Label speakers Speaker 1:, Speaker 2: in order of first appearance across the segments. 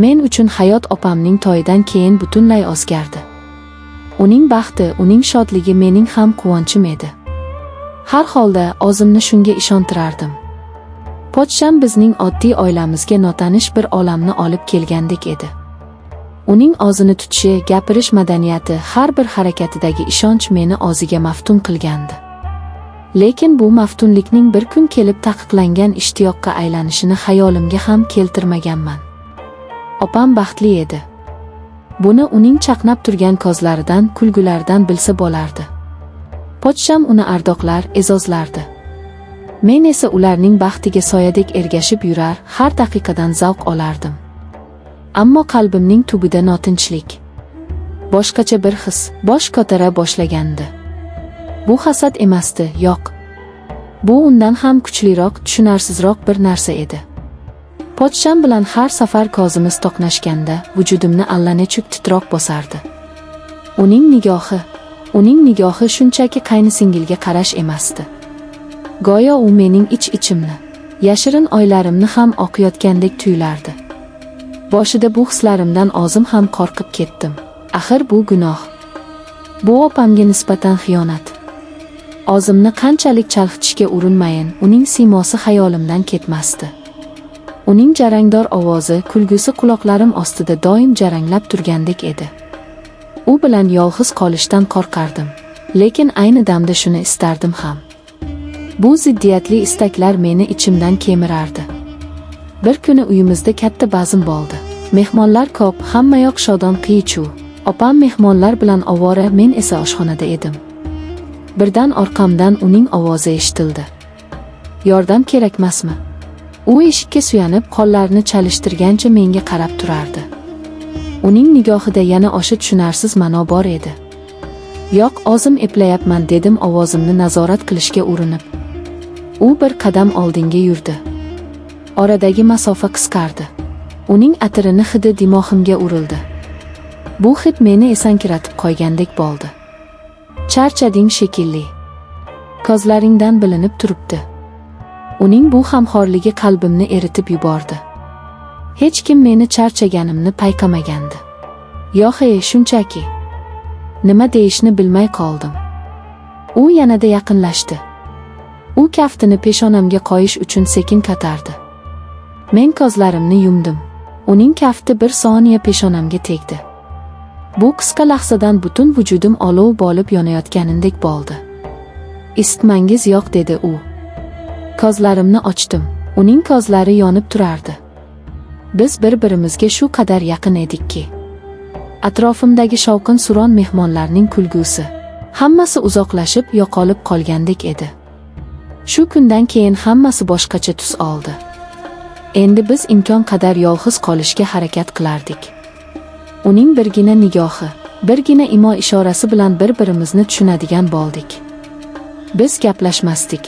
Speaker 1: Men uchun hayot opamning toyidan keyin butunlay o'zgardi. Uning baxti, uning shodligi mening ham quvonchim edi. Har holda o'zimni shunga ishontirardim. Pochcham bizning oddiy oilamizga notanish bir olamni olib kelgandek edi. Uning o'zini tutishi, gapirish madaniyati, har bir harakatidagi ishonch meni o'ziga maftun qilgandi. Lekin bu maftunlikning bir kun kelib taqiqlangan ishtiyoqqa aylanishini xayolimga ham keltirmaganman. Opam baxtli edi. Buni uning chaqnab turgan ko'zlaridan, kulgularidan bilsa bo'lardi. Pochcham uni ardoqlar, e'zozlardi. Men esa ularning baxtiga soyadek ergashib yurar, har daqiqadan zavq olardim. Ammo qalbimning tubida notinchlik, boshqacha bir his bosh ko'tara boshlagandi. Bu hasad emasdi, yo'q. Bu undan ham kuchliroq, tushunarsizroq bir narsa edi. Pochcham bilan har safar ko'zimiz to'qnashganda vujudimni allanechuk titroq bosardi. Uning nigohi shunchaki qaynisingilga qarash emasdi. Go'yo u mening ich-ichimni, yashirin oylarimni ham oqiyotgandek tuyulardi. Boshida bu hislarimdan o'zim ham qo'rqib ketdim. Axir bu gunoh. Bu opamga nisbatan xiyonat. O'zimni qanchalik chalg'itishga urinmayin, uning siymosi xayolimdan ketmasdi. Uning jarangdor ovozi, kulgusi quloqlarim ostida doim jaranglab turgandek edi. U bilan yolg'iz qolishdan qo'rqardim, lekin ayni damda shuni istardim ham. Bu ziddiyatli istaklar meni ichimdan kemirardi. Bir kuni uyimizda katta bazm bo'ldi. Mehmonlar ko'p, hammayoq shodon qiy-chuv. Opam mehmonlar bilan ovora, men esa oshxonada edim. Birdan orqamdan uning ovozi eshitildi. Yordam kerakmasmi? U eshikka suyanib, qo'llarini chalishtirgancha menga qarab turardi. Uning nigohida yana o'sha tushunarsiz ma'no bor edi. Yo'q, o'zim eplayapman dedim ovozimni nazorat qilishga urinib. U bir qadam oldinga yurdi. Oradagi masofa qisqardi. Uning atirini hidi dimog'imga urildi. Bu hid meni esankiratib qo'ygandek bo'ldi. Charchading shekilli. Ko'zlaringdan bilinib turibdi. Uning bu hamxorligi qalbimni eritib yubordi. Hech kim meni charchaganimni payqamagandi. Yo'q, shunchaki. Nima deyishni bilmay qoldim. U yanada yaqinlashdi. U kaftini peshonamga qo'yish uchun sekin ko'tardi. Men ko'zlarimni yumdim. Uning kafti bir soniya peshonamga tegdi. Bu qisqa lahzadan butun vujudim olov bo'lib yonayotganindek bo'ldi. "Isitmangiz yo'q", dedi u. Ko'zlarimni ochdim. Uning ko'zlari yonib turardi. Biz bir-birimizga shu qadar yaqin edikki. Atrofimdagi shovqin-suron, mehmonlarning kulgusi, hammasi uzoqlashib, yo'qolib qolgandek edi. Shu kundan keyin hammasi boshqacha tus oldi. Endi biz imkon qadar yolg'iz qolishga harakat qilardik. Uning birgina nigohi, birgina imo ishorasi bilan bir-birimizni tushunadigan bo'ldik. Biz gaplashmasdik,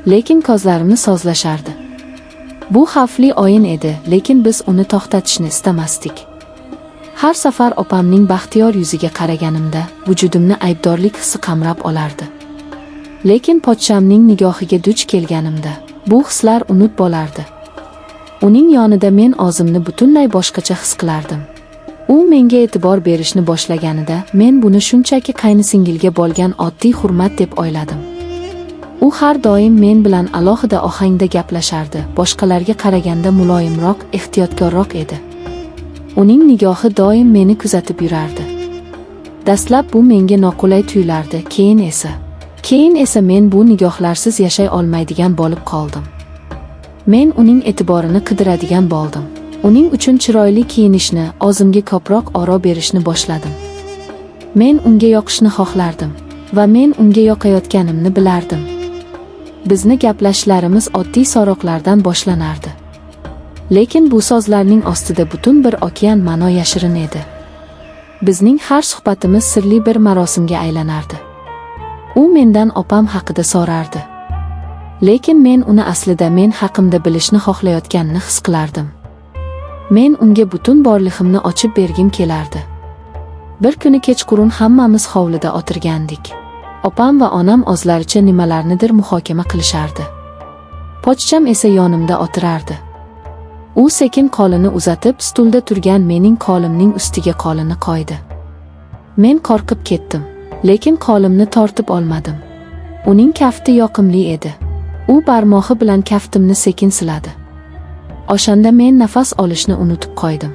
Speaker 1: lekin ko'zlarimiz sozlashardi. Bu xavfli o'yin edi, lekin biz uni to'xtatishni istamasdik. Har safar opamning baxtiyor yuziga qaraganimda vujudimni aybdorlik hissi qamrab olardi. Lekin pochchamning nigohiga duch kelganimda bu hislar unut bo'lardi. Uning yonida men o'zimni butunlay boshqacha his qilardim. U menga e'tibor berishni boshlaganida men buni shunchaki qaynisingilga bo'lgan oddiy hurmat deb o'yladim. U har doim men bilan alohida ohangda gaplashardi, boshqalarga qaraganda muloyimroq, ehtiyotkorroq edi. Uning nigohi doim meni kuzatib yurardi. Dastlab bu menga noqulay tuyulardi, keyin esa men bu nigohlarsiz yashay olmaydigan bo'lib qoldim. Men uning e'tiborini qidiradigan bo'ldim. Uning uchun chiroyli kiyinishni, o'zimga ko'proq oro berishni boshladim. Men unga yoqishni xohlardim va men unga yoqayotganimni bilardim. Bizni gaplashishlarimiz oddiy so'roqlardan boshlanardi. Lekin bu so'zlarning ostida butun bir okean ma'no yashirin edi. Bizning har suhbatimiz sirli bir marosimga aylanardi. U mendan opam haqida so'rardi. Lekin men uni aslida men haqimda bilishni xohlayotganini his qilardim. Men unga butun borlig'imni ochib bergim kelardi. Bir kuni kechqurun hammamiz hovlida o'tirgandik. Opam va onam o'zlaricha nimalarnidir muhokama qilishardi. Pochcham esa yonimda o'tirardi. U sekin qo'lini uzatib, stulda turgan mening qo'limning ustiga qo'lini qo'ydi. Men qo'rqib ketdim, lekin qo'limni tortib olmadim. Uning kafti yoqimli edi. U barmog'i bilan kaftimni sekin siladi. O'shanda men nafas olishni unutib qo'ydim.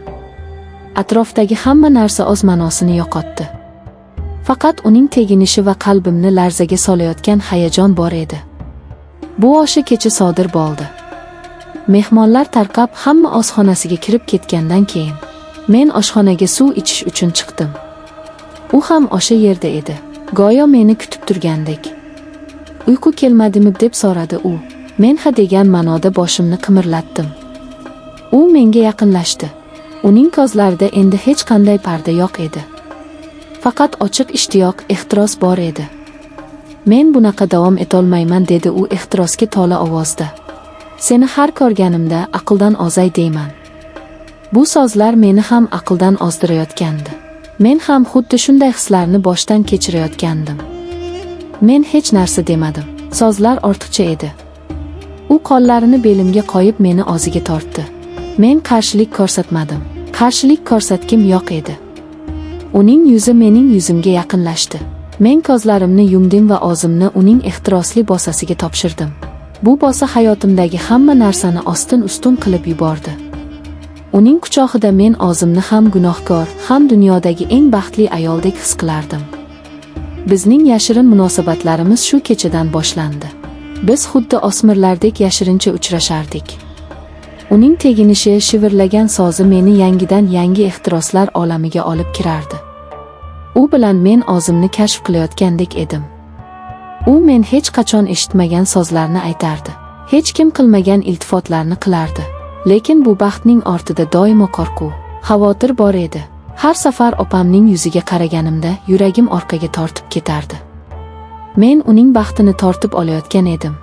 Speaker 1: Atrofdagi hamma narsa o'z ma'nosini yo'qotdi. Faqat uning teginishi va qalbimni larzaga solayotgan hayajon bor edi. Bu o'sha kecha sodir bo'ldi. Mehmonlar tarqab hamma oshxonasiga kirib ketgandan keyin men oshxonaga suv ichish uchun chiqdim. U ham o'sha yerda edi, go'yo meni kutib turgandek. Uyqu kelmadimi deb so'radi u. Men ha degan ma'noda boshimni qimirlatdim. U menga yaqinlashdi. Uning ko'zlarida endi hech qanday parda yo'q edi. Faqat ochiq ishtiyoq, ehtiros bor edi. Men bunaqa davom etolmayman dedi u ehtirosga to'la ovozda. Seni har ko'rganimda aqldan ozay deyman. Bu so'zlar meni ham aqldan ozdirayotgandi. Men ham xuddi shunday hislarni boshdan kechirayotgandim. Men hech narsa demadim. So'zlar ortiqcha edi. U qo'llarini belimga qo'yib meni og'ziga tortdi. Men qarshilik ko'rsatmadim. Qarshilik ko'rsatkim yo'q edi. Uning yuzi mening yuzimga yaqinlashdi. Men ko'zlarimni yumdim va o'zimni uning ehtirosli bosasiga topshirdim. Bu bosa hayotimdagi hamma narsani ostin-ustun qilib yubordi. Uning quchog'ida men o'zimni ham gunohkor, ham dunyodagi eng baxtli ayoldek his qilardim. Bizning yashirin munosabatlarimiz shu kechadan boshlandi. Biz xuddi o'smirlardek yashirincha uchrashardik. Uning teginishi, shivirlagan so'zi meni yangidan yangi ehtiroslar olamiga olib kirardi. U bilan men o'zimni kashf qilayotgandek edim. U men hech qachon eshitmagan so'zlarni aytardi. Hech kim qilmagan iltifotlarni qilardi. Lekin bu baxtning ortida doimo qo'rquv, xavotir bor edi. Har safar opamning yuziga qaraganimda yuragim orqaga tortib ketardi. Men uning baxtini tortib olayotgan edim,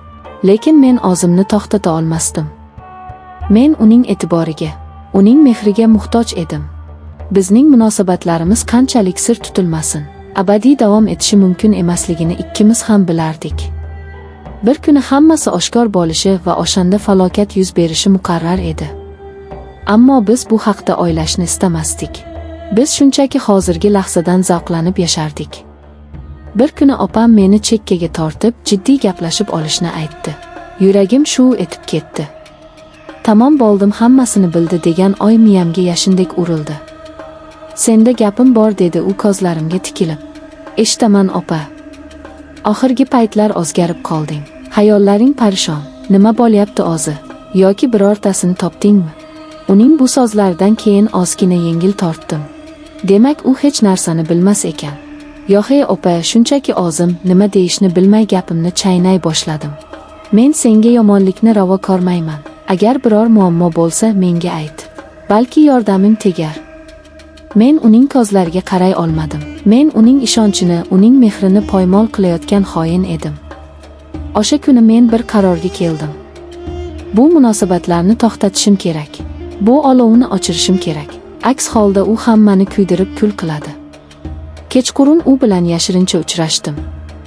Speaker 1: lekin men o'zimni to'xtata olmasdim. Men uning e'tiboriga, uning mehriga muhtoj edim. Bizning munosabatlarimiz qanchalik sir tutilmasin, abadiy davom etishi mumkin emasligini ikkimiz ham bilardik. Bir kuni hammasi oshkor bo'lishi va o'shanda falokat yuz berishi muqarrar edi. Ammo biz bu haqda o'ylashni istamasdik. Biz shunchaki hozirgi lahzadan zavqlanib yashardik. Bir kuni opam meni chekkaga tortib, jiddiy gaplashib olishni aytdi. Yuragim shuv etib ketdi. Tamom bo'ldim, hammasini bildi degan oy miyamga yashindek urildi. Senda gapim bor dedi u ko'zlarimga tikilib. Eshitaman opa. Oxirgi paytlar o'zgarib qolding. Hayollaring parishon. Nima bo'lyapti o'zi? Yoki birortasini topdingmi? Uning bu so'zlaridan keyin ozgina yengil tortdim. Demak u hech narsani bilmas ekan. Yo'q opa, shunchaki o'zim nima deyishni bilmay gapimni chaynay boshladim. Men senga yomonlikni ravo ko'rmayman. Agar biror muammo bo'lsa menga ayt. Balki yordamim tegar. Men uning ko'zlariga qaray olmadim. Men uning ishonchini, uning mehrini poymol qilayotgan xoin edim. O'sha kuni men bir qarorga keldim. Bu munosabatlarni to'xtatishim kerak. Bu olovni o'chirishim kerak. Aks holda u hammani kuydirib kul qiladi. Kechqurun u bilan yashirincha uchrashdim.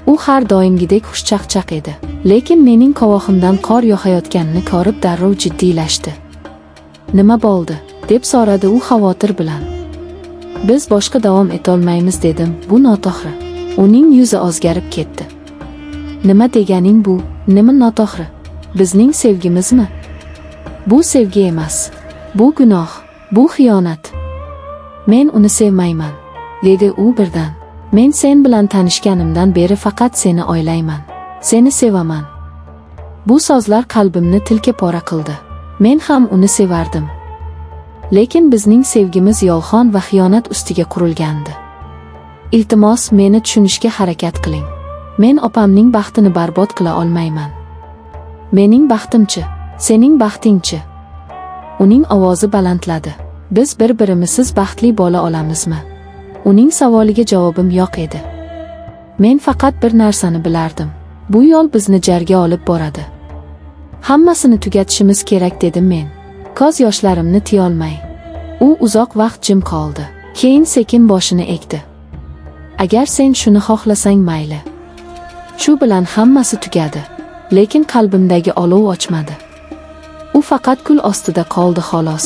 Speaker 1: U har doimgidek xushchaqchaq edi, lekin mening qovoqimdan qor yog'ayotganini ko'rib darrov jiddiylashdi. Nima bo'ldi deb so'radi u xavotir bilan. Biz boshqa davom etolmaymiz dedim. Bu noto'g'ri. Uning yuzi o'zgarib ketdi. Nima deganing bu? Nima noto'g'ri? Bizning sevgimizmi? Bu sevgi emas. Bu gunoh, bu xiyonat. Men uni sevmayman, dedi u birdan. Men sen bilan tanishganimdan beri faqat seni o'ylayman. Seni sevaman. Bu so'zlar qalbimni tilka pora qildi. Men ham uni sevardim. Lekin bizning sevgimiz yolg'on va xiyonat ustiga qurilgandi. Iltimos, meni tushunishga harakat qiling. Men opamning baxtini barbod qila olmayman. Mening baxtimchi, sening baxtingchi. Uning ovozi balandladi. Biz bir-birimizsiz baxtli bo'la olamizmi? Uning savoliga javobim yo'q edi. Men faqat bir narsani bilardim. Bu yo'l bizni jarga olib boradi. Hammasini tugatishimiz kerak dedim men. Ko'z yoshlarimni tiya olmay. U uzoq vaqt jim qoldi. Keyin sekin boshini egdi. Agar sen shuni xohlasang mayli. Shu bilan hammasi tugadi. Lekin qalbimdagi olov o'chmadi. U faqat kul ostida qoldi xolos.